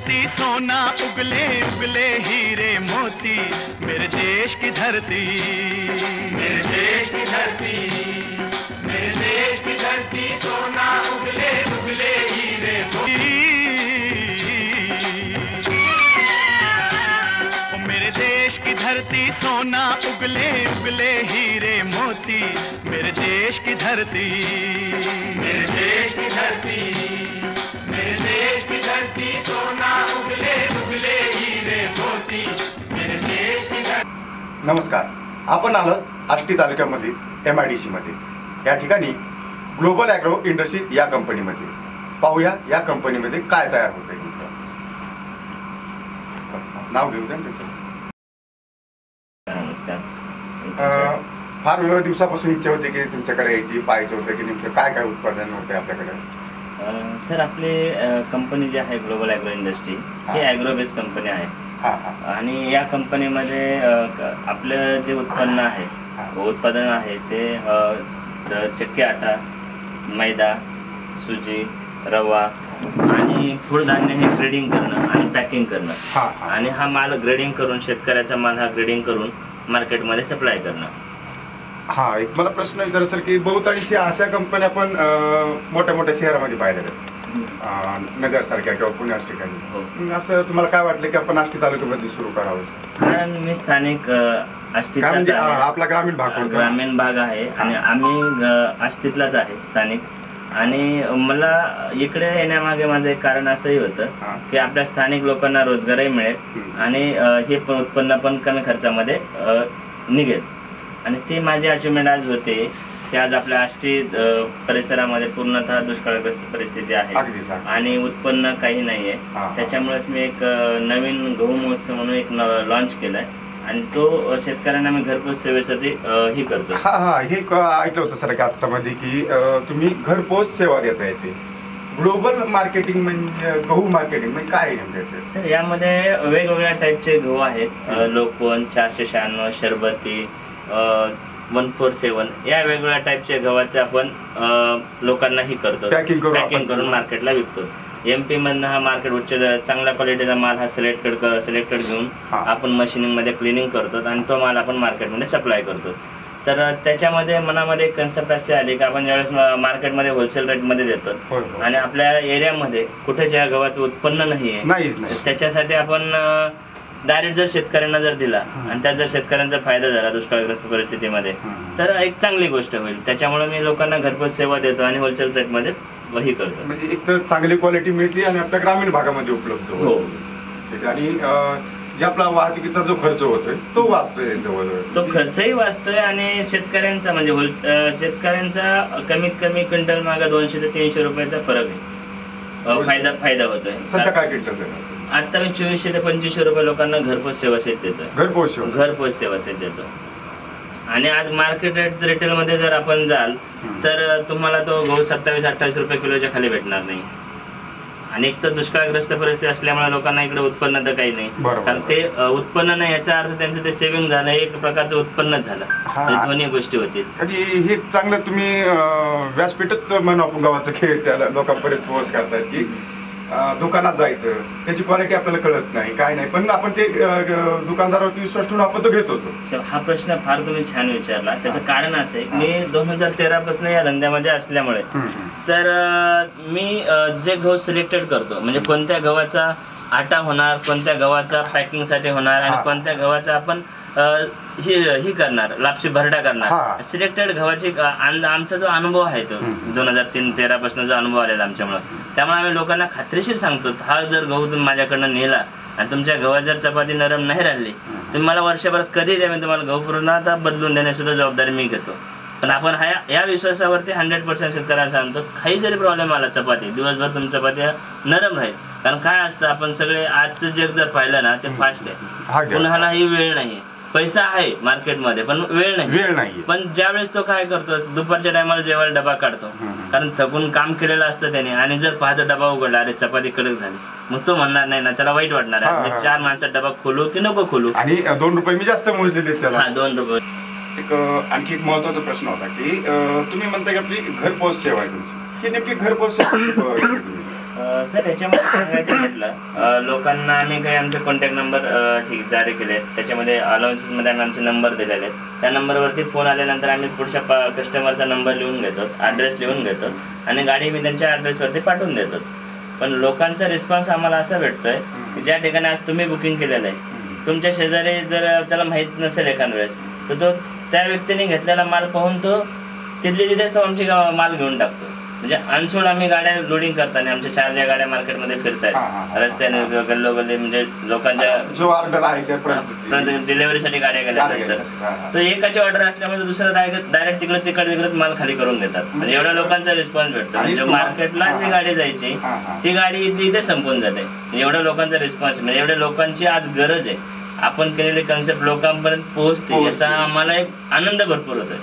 धरती सोना उगले उगले हीरे मोती, मेरे देश की धरती, मेरे देश की धरती, मेरे देश की धरती सोना उगले उगले हीरे मोती। मेरे देश की धरती सोना उगले उगले हीरे मोती, मेरे देश की धरती, मेरे देश की धरती, मेरे देश की धरती सोना उगले उगले हीरे मोती, मेरे देश की धरती। नमस्कार, आपण आलात आष्टी तालुक्यामध्ये MIDC मध्ये। या ठिकाणी ग्लोबल ॲग्रो इंडस्ट्री या कंपनीमध्ये पाहूया या कंपनीमध्ये काय तयार होत आहे। नाव घेऊ द्या त्याचं। नमस्कार। फार दिवसापासून इच्छा होती की तुमच्याकडे यायची, पाहायचं होतं की नेमकं काय काय उत्पादन होते आपल्याकडे। सर, आपली कंपनी जी आहे ग्लोबल ॲग्रो इंडस्ट्री ही ॲग्रो बेस कंपनी आहे आणि या कंपनीमध्ये आपलं जे उत्पन्न आहे उत्पादन आहे ते चक्की आटा, मैदा, सुजी, रवा आणि फूडधान्य हे ग्रेडिंग करणं आणि पॅकिंग करणं आणि हा माल ग्रेडिंग करून शेतकऱ्याचा माल हा ग्रेडिंग करून मार्केटमध्ये सप्लाय करणं। हा, एक मला प्रश्न विचारायचा सर की बहुतांशी अशा कंपन्या पण मोठ्या मोठ्या शहरामध्ये पाहिल्या जातात, नगर सारख्या किंवा पुण्याच्या ठिकाणी। असं तुम्हाला काय वाटलं की आपण आष्टी तालुक्यामध्ये सुरू करावं? कारण मी स्थानिक आष्टीचा आपला ग्रामीण भाग आहे आणि आम्ही आष्टीतलाच आहे स्थानिक। आणि मला इकडे येण्यामागे माझं एक कारण असंही होतं की आपल्या स्थानिक लोकांना रोजगारही मिळेल आणि हे पण उत्पन्न पण कमी खर्चामध्ये निघेल। आणि ती माझी अचिव्हमेंट आज होते की आज आपल्या आष्टी परिसरामध्ये पूर्णतः दुष्काळग्रस्त परिस्थिती आहे आणि उत्पन्न काही नाही आहे। त्याच्यामुळेच मी एक नवीन गहू महोत्सव म्हणून एक लॉन्च केलाय आणि तो शेतकऱ्यांना मी घरपोच सेवेसाठी ही करतो। हे ऐकलं होतं सर की आत्तामध्ये की तुम्ही घरपोच सेवा देता येते। ग्लोबल मार्केटिंग म्हणजे गहू मार्केटिंग म्हणजे काय नेमकं? सर, यामध्ये वेगवेगळ्या टाईपचे गहू आहेत, लोकवन, 496, शरबती, 147 या वेगवेगळ्या टाईपचे गव्हाचे आपण लोकांनाही करतो, पॅकिंग करून मार्केटला विकतो। MP मधनं हा मार्केट उच्च चांगल्या क्वालिटीचा माल हा सिलेक्टेड घेऊन आपण मशीनिंगमध्ये क्लिनिंग करतो आणि तो माल आपण मार्केटमध्ये सप्लाय करतो। तर त्याच्यामध्ये मनामध्ये एक कन्सेप्ट असे आले की आपण ज्यावेळेस मार्केटमध्ये होलसेल रेटमध्ये देतो आणि आपल्या एरियामध्ये कुठे ज्या गव्हाचं उत्पन्न नाही आहे त्याच्यासाठी आपण डायरेक्ट जर शेतकऱ्यांना जर दिला आणि त्यात जर शेतकऱ्यांचा फायदा झाला दुष्काळग्रस्त परिस्थितीमध्ये तर एक चांगली गोष्ट होईल। त्याच्यामुळे मी लोकांना घरपोच सेवा देतो आणि होलसेल रेटमध्ये वही करतो। म्हणजे एक तर चांगली क्वालिटी मिळते आणि आपल्या ग्रामीण भागामध्ये उपलब्ध होते आणि जे आपला वाहतुकीचा जो खर्च होतोय तो वाचतोय, तो खर्चही वाचतोय आणि शेतकऱ्यांचा म्हणजे शेतकऱ्यांचा कमीत कमी क्विंटल मागे 200 ते 300 रुपयाचा फरक आहे, फायदा होतोय। सध्या काय क्विंटल? आता मी 2400 ते 2500 रुपये लोकांना घरपोच सेवा सेट देतोय, घरपोच सेवा सेट देतो। आणि आज मार्केट रेट रिटेलमध्ये जर आपण जाल तर तुम्हाला तो गहू 27-28 रुपये किलोच्या खाली भेटणार नाही। आणि एक तर दुष्काळग्रस्त परिस्थिती असल्यामुळे लोकांना इकडे उत्पन्न तर काही नाही, कारण ते उत्पन्न नाही याचा अर्थ त्यांचं ते सेव्हिंग झालं, एक प्रकारचं उत्पन्नच झालं, दोन्ही गोष्टी होतील। हे चांगलं तुम्ही व्यासपीठच म्हणून आपण गावाचं खेळ त्याला लोकांपर्यंत पोहोच करताय की दुकानात जायचं त्याची क्वालिटी आपल्याला कळत नाही, काय नाही, पण आपण ते दुकानदारावरती विश्वास ठेवून आपण तो घेत होतो। हा प्रश्न फार तुम्ही छान विचारला। त्याचं कारण असं आहे मी 2013 पासून या धंद्यामध्ये असल्यामुळे तर मी जे गहू सिलेक्टेड करतो म्हणजे कोणत्या गव्हाचा आटा होणार, कोणत्या गव्हाचा पॅकिंगसाठी होणार आणि कोणत्या गव्हाचा आपण ही करणार, लापशी भरडा करणार, सिलेक्टेड गव्हाची आमचा जो अनुभव आहे तो 2013 पासून जो अनुभव आलेला आमच्यामुळे, त्यामुळे आम्ही लोकांना खात्रीशीर सांगतो हा जर गहू तुम्ही माझ्याकडनं नेला आणि तुमच्या गव्हात जर चपाती नरम नाही राहिली तुम्ही मला वर्षभरात कधी द्या, मी तुम्हाला गहू पूर्ण बदलून देण्याची सुद्धा जबाबदारी मी घेतो। पण आपण या विश्वासावरती 100% शेतकऱ्यांना सांगतो काही जरी प्रॉब्लेम आला चपाती दिवसभर तुमची चपाती नरम राहील। कारण काय असतं आपण सगळे आजचं जग जर पाहिलं ना ते फास्ट आहे, कुणालाही वेळ नाही, पैसा आहे मार्केटमध्ये पण वेळ नाही। पण ज्यावेळेस तो काय करतो दुपारच्या टायमाला जेवायला डबा काढतो कारण थकून काम केलेलं असतं त्याने आणि जर पाहतो डबा उघडला अरे चपाती कडक झाली मग तो म्हणणार नाही ना, त्याला वाईट वाटणार आहे 4 माणसात डबा खोलू की नको खोलू। आणि 2 रुपये मी जास्त मोजलेले त्याला। 2 रुपये। आणखी एक महत्वाचा प्रश्न होता की तुम्ही म्हणता की आपली घरपोच सेवा आहे तुमची, ही नेमकी घरपोच सेवा सर याच्यामध्ये सांगायचं म्हटलं लोकांना आम्ही काही आमचे कॉन्टॅक्ट नंबर जारी केले आहेत. त्याच्यामध्ये अलाउन्सेसमध्ये आम्ही आमचे नंबर दिलेले आहेत. त्या नंबरवरती फोन आल्यानंतर आम्ही पुढच्या कस्टमरचा नंबर लिहून घेतो, ॲड्रेस लिहून घेतो आणि गाडी मी त्यांच्या ॲड्रेसवरती पाठवून देतो. पण लोकांचा रिस्पॉन्स आम्हाला असा भेटतोय की ज्या ठिकाणी आज तुम्ही बुकिंग केलेलं आहे, तुमच्या शेजारी जर त्याला माहीत नसेल एखाद्या वेळेस, तर तो त्या व्यक्तीने घेतलेला माल पाहून तो तिथेच तो आमची माल घेऊन टाकतो. म्हणजे अनसोल्ड आम्ही गाड्या लोडिंग करताना आमच्या 4 ज्या गाड्या मार्केटमध्ये फिरतायत रस्त्याने गल्लोगल्ली, म्हणजे लोकांच्या जो ऑर्डर आहे त्या डिलिव्हरीसाठी गाड्या गेल्यानंतर तो एकाची ऑर्डर असल्यामुळे दुसरा डायरेक्ट तिकडेच माल खाली करून देतात. म्हणजे एवढ्या लोकांचा रिस्पॉन्स भेटतो. म्हणजे मार्केटला जी गाडी जायची ती गाडी इथे संपून जाते. एवढ्या लोकांचा रिस्पॉन्स, म्हणजे एवढ्या लोकांची आज गरज आहे. आपण केलेली कन्सेप्ट लोकांपर्यंत पोहोचते याचा आम्हाला एक आनंद भरपूर होतोय.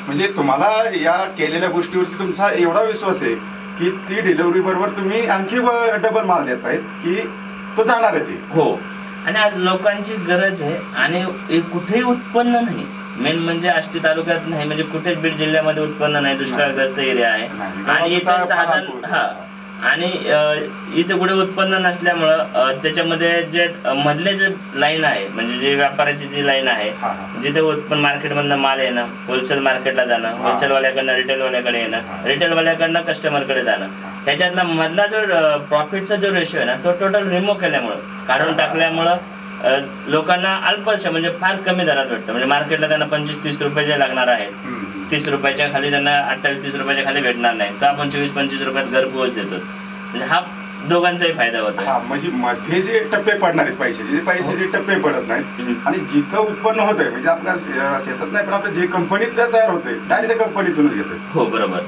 म्हणजे तुम्हाला या केलेल्या गोष्टीवरती तुमचा एवढा विश्वास आहे की ती डिलिव्हरी बरोबर तुम्ही आणखी डबल माल देतायत की तो जाणारच आहे. हो, आणि आज लोकांची गरज आहे आणि कुठेही उत्पन्न नाही. मेन म्हणजे आष्टी तालुक्यात नाही, म्हणजे कुठेच बीड जिल्ह्यामध्ये उत्पन्न नाही, दुष्काळग्रस्त एरिया आहे. आणि इथे साधारण आणि इथे कुठे उत्पन्न नसल्यामुळं त्याच्यामध्ये जे मधले जे लाईन आहे, म्हणजे जे व्यापाराची जी लाईन आहे, जिथे उत्पन्न मार्केटमधनं माल येणं, होलसेल मार्केटला जाणं, होलसेलवाल्याकडनं रिटेलवाल्याकडे येणं, रिटेलवाल्याकडनं कस्टमरकडे जाणं, ह्याच्यातला मधला जो प्रॉफिटचा जो रेशो आहे ना, तो टोटल रिमूव्ह केल्यामुळं, काढून टाकल्यामुळं लोकांना अल्पशा म्हणजे फार कमी दरात भेटतं. म्हणजे मार्केटला त्यांना 25-30 रुपये जे लागणार आहेत, 30 रुपयाच्या खाली त्यांना 28-30 रुपयाच्या खाली भेटणार नाही, तर आपण 24-25 रुपयात घरपोच देतो. म्हणजे हा दोघांचाही फायदा होतो. म्हणजे मध्ये जे टप्पे पडणार आहेत पैशाचे टप्पे पडत नाहीत आणि जिथं उत्पन्न होत आहे, म्हणजे आपल्या शेतात नाही पण आपल्या जे कंपनीत तयार होते डायरेक्ट कंपनीतूनच घेतोय. हो बरोबर.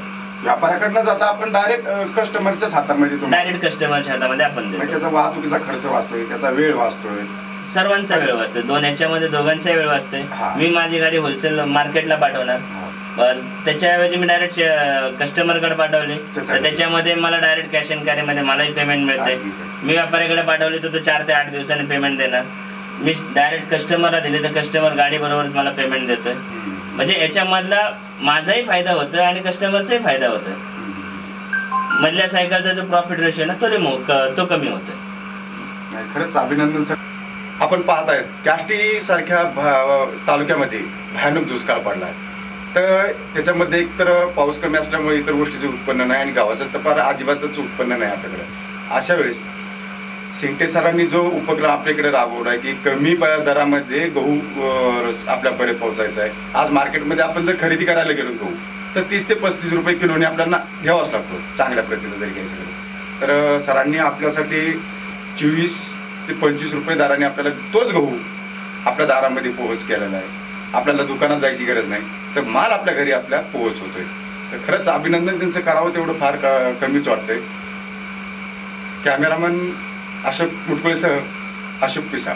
व्यापाऱ्याकडनं जाता आपण डायरेक्ट कस्टमरच्याच हातामध्ये डायरेक्ट कस्टमरच्या हातामध्ये आपण देतो. त्याचा वाहतुकीचा खर्च वाचतोय, त्याचा वेळ वाचतोय, सर्वांचा वेळ वाचतोय. याच्यामध्ये दोघांचा वेळ वाचतोय. मी माझी गाडी होलसेल मार्केटला पाठवणार, त्याच्याऐवजी मी डायरेक्ट कस्टमरकडे पाठवली तर त्याच्यामध्ये मला डायरेक्ट कॅश अँड कॅरी मध्ये मलाही पेमेंट मिळते. मी व्यापाऱ्याकडे पाठवली तर तो 4 ते 8 दिवसांनी पेमेंट देणार. मी डायरेक्ट कस्टमरला दिले तर कस्टमर गाडी बरोबर मला पेमेंट देतोय. म्हणजे याच्यामधला माझाही फायदा होतोय आणि कस्टमरचाही फायदा होतोय. मधल्या सायकलचा जो प्रॉफिट रेशो ना तो कमी होतोय. खरंच अभिनंदन सर. आपण पाहताय की आष्टी सारख्या तालुक्यामध्ये भयानक दुष्काळ पडलाय, तर त्याच्यामध्ये एकतर पाऊस कमी असल्यामुळे इतर गोष्टीचे उत्पन्न नाही आणि गावाचं तर फार अजिबातच उत्पन्न नाही आपल्याकडे. अशा वेळेस सिंटे सरांनी जो उपक्रम आपल्याकडे राबवला आहे की कमी दरामध्ये गहू आपल्यापर्यंत पोहोचायचा आहे. आज मार्केटमध्ये आपण जर खरेदी करायला गेलो गहू तर 30 ते 35 रुपये किलोने आपल्याला घ्यावाच लागतो चांगल्या प्रतीचा जरी घ्यायचं गेलं तर. सरांनी आपल्यासाठी 24 ते 25 रुपये दराने आपल्याला तोच गहू आपल्या दारामध्ये पोहोच केलेला आहे. आपल्याला दुकानात जायची गरज नाही, तर माल आपल्या घरी आपल्या पोहोच होतोय. तर खरंच अभिनंदन त्यांचं करावं तेवढं फार कमीच वाटतंय. कॅमेरामन अशोक मुटकुळेसह अशोक पिसा.